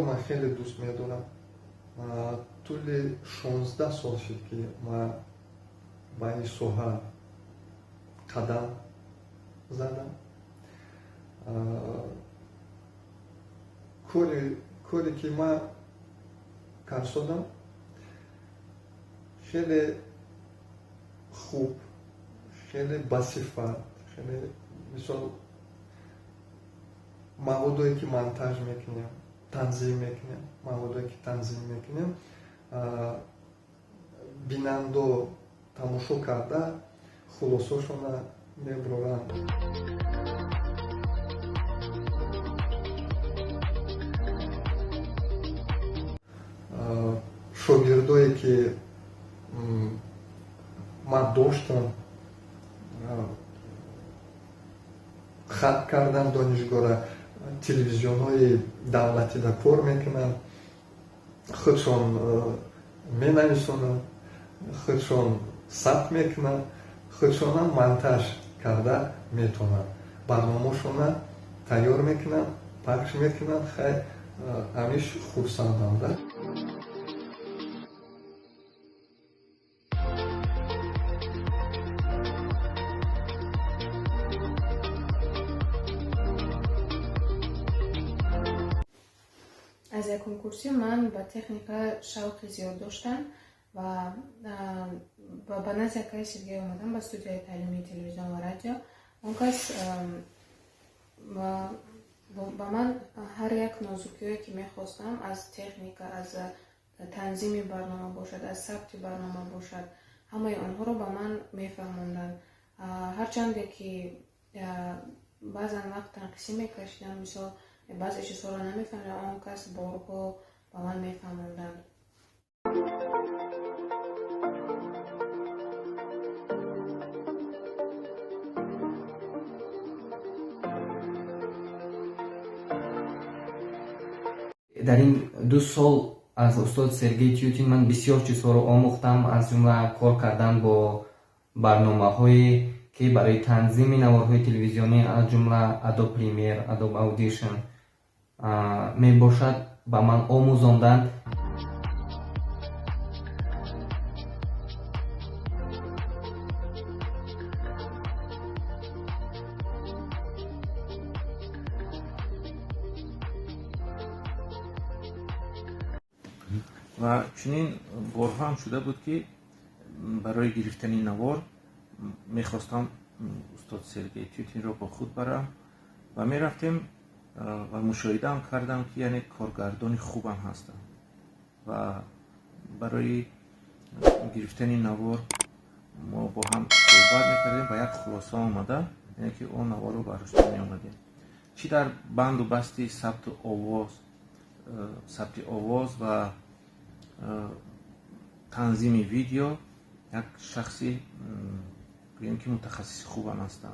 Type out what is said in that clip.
من خیلی دوست می‌دارم. طول 16 سال شد که من با این سوها قدم زدم. کاری که من کردم خیلی خوب، خیلی بصفت، خیلی مثال موادایی که منتج میکنیم، تنظیم میکنیم، موادایی که تنظیم میکنیم، بیننده تماشا کرده خلاصه‌شون میبرند. شاگردایی که من داشتم خط کردن دانشگاه را تلویزیون های دولتی را کار میکنن، خودشون می نویسونن، خودشون ثبت میکنن، خودشون هم منتج کرده میتونن، برنامه‌شون تیار میکنن، پخش میکنن. خیلی همیشه خرسندم. از یک کنکورسی من به تکنیک شوق زیاد داشتم و به نزد یک کسی دیگه اومدم به استودیوی تعلیمی تلویزیون و رادیو. اون کس با من هر یک نازکی‌هایی که میخواستم از تکنیک، از تنظیم برنامه باشد، از ثبت برنامه باشد، همه آنها رو به من میفهموندن. هرچند که بعضا وقت تنقیصی میکشیدم، مثال بعضی چیزها رو نمیفهمیدم، اون کس بارها به من میفهموندن. در این 2 سال از استاد سرگئی تیوتین من بسیار چیزها رو آموختم، از جمله کار کردن با برنامه‌هایی که برای تنظیم نوارهای تلویزیونی از جمله ادوب پریمیر، ادوب اودیشن می باشد به من آموزاندند. و چنین بارها هم شده بود که برای گرفتن نوار میخواستم استاد سرگئی تیوتین را با خود برم و میرفتیم و مشاهده هم کردم که یعنی کارگردان خوبم هستم و برای گرفتن نوار ما با هم صحبت میکردیم و یک خلاصه آمده، یعنی که اون نوار رو برداشته می آمدیم، چی در بند و بستی ثبت آواز و تنظیم ویدیو یک شخصی که متخصص خوبم هستم.